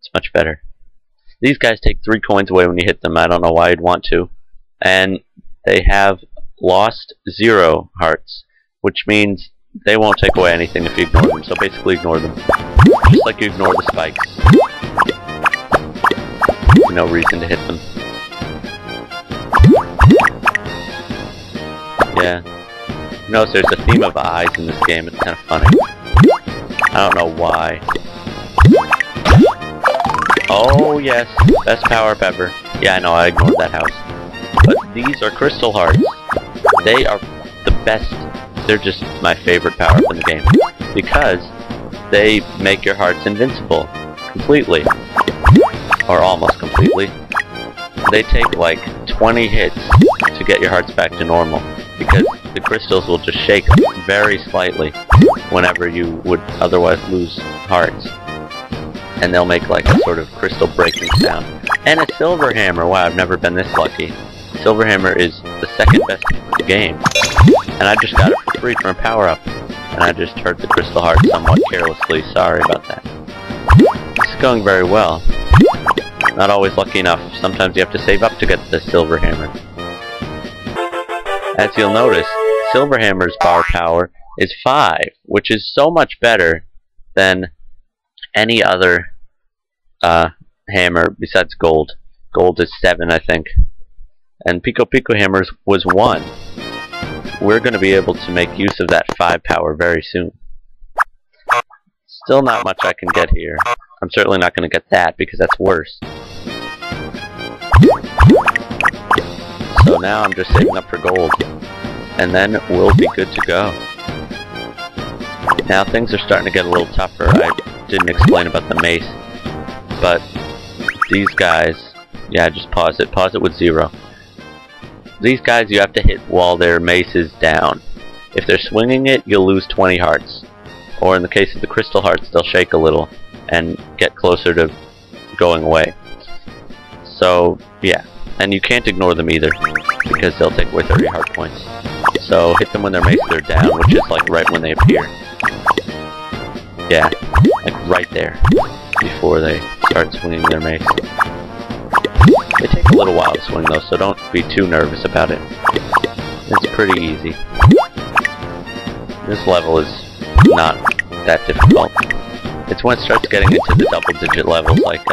It's much better. These guys take 3 coins away when you hit them. I don't know why you'd want to. And they have lost 0 hearts, which means they won't take away anything if you ignore them. So basically ignore them. Just like you ignore the spikes. No reason to hit them. Yeah. Notice there's a theme of eyes in this game. It's kind of funny. I don't know why. Oh yes, best power-up ever. Yeah, I know, I ignored that house. But these are crystal hearts. They are the best. They're just my favorite power-up in the game. Because they make your hearts invincible. Completely. Or almost completely. They take like 20 hits to get your hearts back to normal. Because the crystals will just shake very slightly whenever you would otherwise lose hearts. And they'll make like a sort of crystal breaking sound. And a silver hammer! Wow, I've never been this lucky. Silver hammer is the second best in the game. And I just got it for free from a power-up. And I just hurt the crystal heart somewhat carelessly. Sorry about that. It's going very well. Not always lucky enough. Sometimes you have to save up to get the silver hammer. As you'll notice, silver hammer's bar power is 5, which is so much better than any other hammer besides gold. Gold is 7, I think. And Pico Pico hammers was 1. We're going to be able to make use of that 5 power very soon. Still not much I can get here. I'm certainly not going to get that because that's worse. So now I'm just saving up for gold. And then we'll be good to go. Now things are starting to get a little tougher. I didn't explain about the mace. But these guys... Yeah, just pause it. Pause it with 0. These guys you have to hit while their mace is down. If they're swinging it, you'll lose 20 hearts. Or in the case of the crystal hearts, they'll shake a little and get closer to going away. So, yeah. And you can't ignore them either, because they'll take away 30 heart points. So hit them when their maces are down, which is like right when they appear. Yeah, like right there, before they start swinging their mace. They take a little while to swing though, so don't be too nervous about it. It's pretty easy. This level is not that difficult. It's when it starts getting into the double-digit levels, like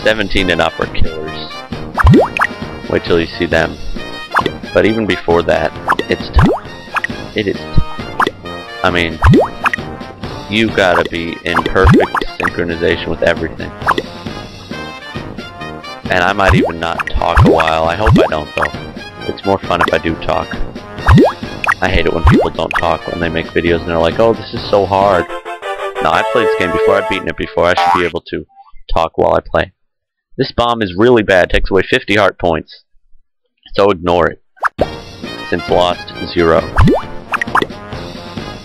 17 and up are killers. Wait till you see them. But even before that, it's tough. It is tough. I mean, you gotta be in perfect synchronization with everything. And I might even not talk a while. I hope I don't, though. It's more fun if I do talk. I hate it when people don't talk when they make videos and they're like, oh, this is so hard. No, I've played this game before. I've beaten it before. I should be able to talk while I play. This bomb is really bad. It takes away 50 heart points. So ignore it. Since lost 0.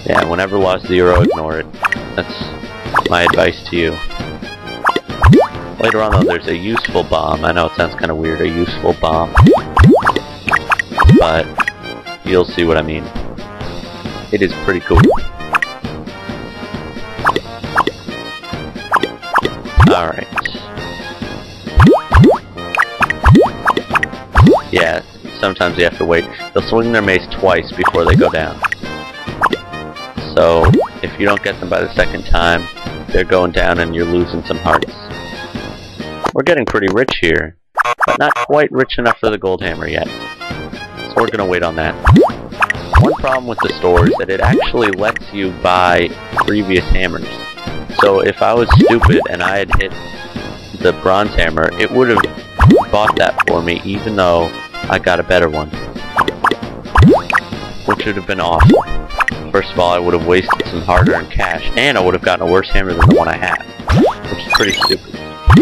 Yeah, whenever lost 0, ignore it. That's my advice to you. Later on though, there's a useful bomb. I know it sounds kind of weird, a useful bomb. But you'll see what I mean. It is pretty cool. Alright. Yeah, sometimes you have to wait. They'll swing their mace twice before they go down. So, if you don't get them by the second time, they're going down and you're losing some hearts. We're getting pretty rich here, but not quite rich enough for the gold hammer yet. So we're gonna wait on that. One problem with the store is that it actually lets you buy previous hammers. So if I was stupid and I had hit the bronze hammer, it would have bought that for me even though I got a better one. Which would have been awful. First of all, I would have wasted some hard-earned cash, and I would have gotten a worse hammer than the one I have. Which is pretty stupid.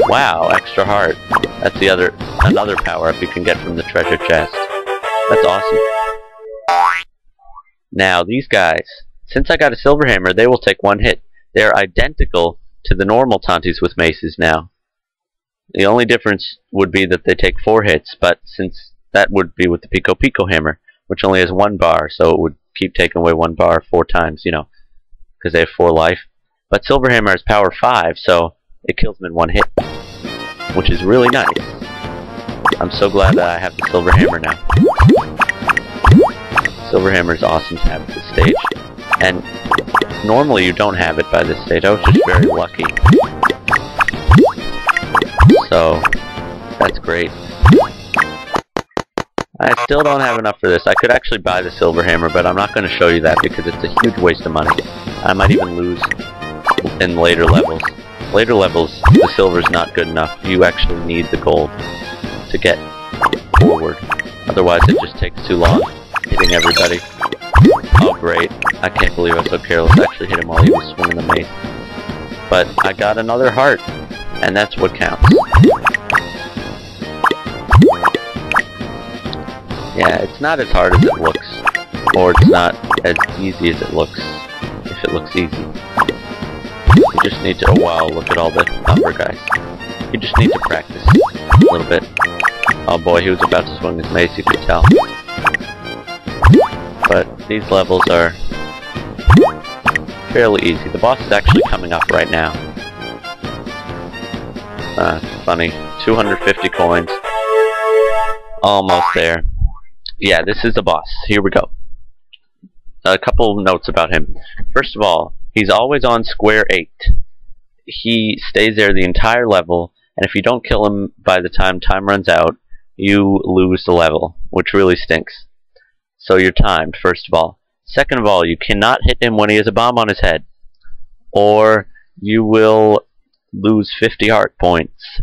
Wow, extra heart. That's another power-up you can get from the treasure chest. That's awesome. Now, these guys, since I got a silver hammer, they will take 1 hit. They're identical to the normal Tonties with maces now. The only difference would be that they take 4 hits, but since that would be with the Pico Pico hammer, which only has 1 bar, so it would keep taking away 1 bar 4 times, you know, because they have 4 life. But silver hammer has power 5, so it kills them in one hit, which is really nice. I'm so glad that I have the silver hammer now. Silver hammer is awesome to have at this stage, and normally you don't have it by this stage. I was just very lucky. So, that's great. I still don't have enough for this. I could actually buy the silver hammer, but I'm not going to show you that because it's a huge waste of money. I might even lose in later levels. Later levels, the silver's not good enough. You actually need the gold to get forward. Otherwise, it just takes too long hitting everybody. Oh, great. I can't believe I was so careless. I actually hit him while he was swinging the mace. But I got another heart, and that's what counts. Yeah, it's not as hard as it looks, or it's not as easy as it looks, if it looks easy. You just need to, oh wow, look at all the number guys. You just need to practice a little bit. Oh boy, he was about to swing his mace, you could tell. But these levels are fairly easy. The boss is actually coming up right now. Funny. 250 coins. Almost there. Yeah, this is the boss. Here we go. A couple of notes about him. First of all, he's always on square 8. He stays there the entire level, and if you don't kill him by the time runs out, you lose the level, which really stinks. So you're timed, first of all. Second of all, you cannot hit him when he has a bomb on his head, or you will lose 50 heart points.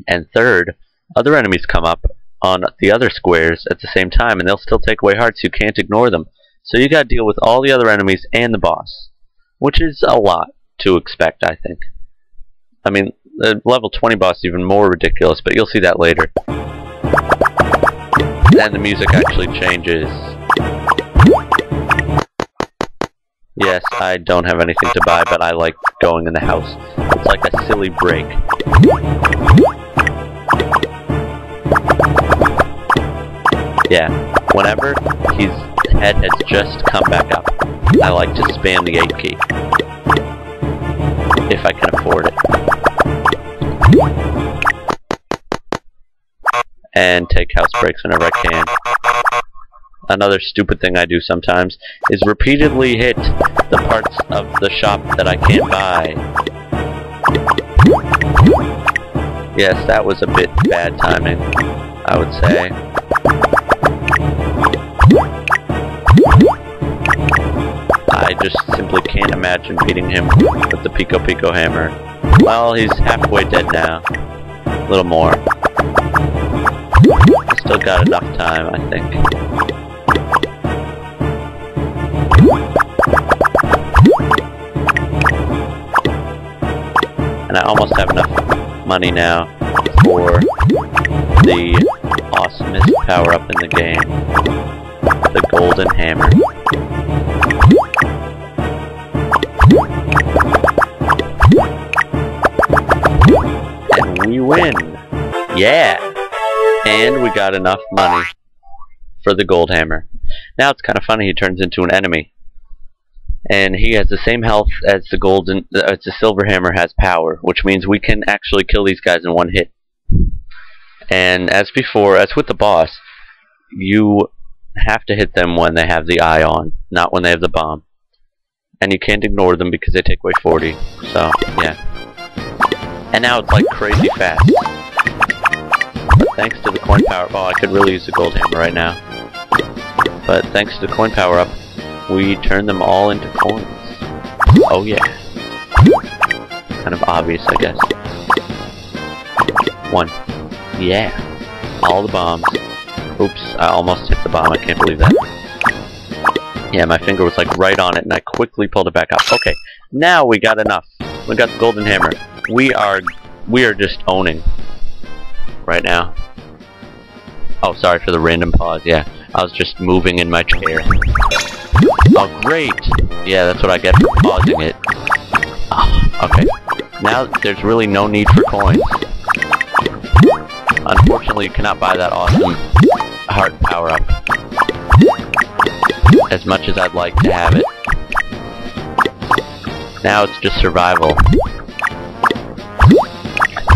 And third, other enemies come up on the other squares at the same time, and they'll still take away hearts. You can't ignore them. So you gotta deal with all the other enemies and the boss, which is a lot to expect, I think. I mean, the level 20 boss is even more ridiculous, but you'll see that later. And the music actually changes. Yes, I don't have anything to buy, but I like going in the house. It's like a silly break. Yeah, whenever his head has just come back up, I like to spam the 8 key. If I can afford it. And take house breaks whenever I can. Another stupid thing I do sometimes is repeatedly hit the parts of the shop that I can't buy. Yes, that was a bit bad timing, I would say. I just simply can't imagine beating him with the Pico Pico hammer. Well, he's halfway dead now. A little more. Still got enough time, I think. And I almost have enough money now for the awesomest power-up in the game. The golden hammer. And we win! Yeah! And we got enough money for the gold hammer. Now it's kind of funny, he turns into an enemy. And he has the same health as the silver hammer has power, which means we can actually kill these guys in one hit. And as before, as with the boss, you have to hit them when they have the eye on, not when they have the bomb. And you can't ignore them because they take away 40. So, yeah. And now it's like crazy fast. But thanks to the coin power, oh, I could really use the gold hammer right now. But thanks to the coin power up, we turn them all into coins. Oh yeah. Kind of obvious, I guess. 1. Yeah. All the bombs. Oops, I almost hit the bomb, I can't believe that. Yeah, my finger was like right on it and I quickly pulled it back up. Okay, now we got enough. We got the golden hammer. We are just owning right now. Oh, sorry for the random pause, yeah. I was just moving in my chair. Oh, great! Yeah, that's what I get for pausing it. Oh, okay. Now there's really no need for coins. Unfortunately, you cannot buy that awesome heart power-up. As much as I'd like to have it. Now it's just survival.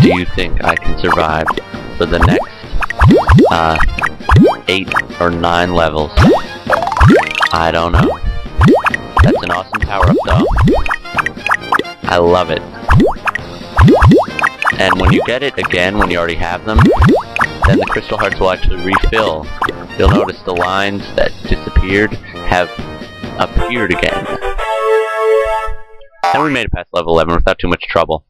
do you think I can survive for the next 8 or 9 levels? I don't know. That's an awesome power-up though. I love it. And when you get it again, when you already have them, then the crystal hearts will actually refill. You'll notice the lines that disappeared have appeared again. And we made it past level 11 without too much trouble.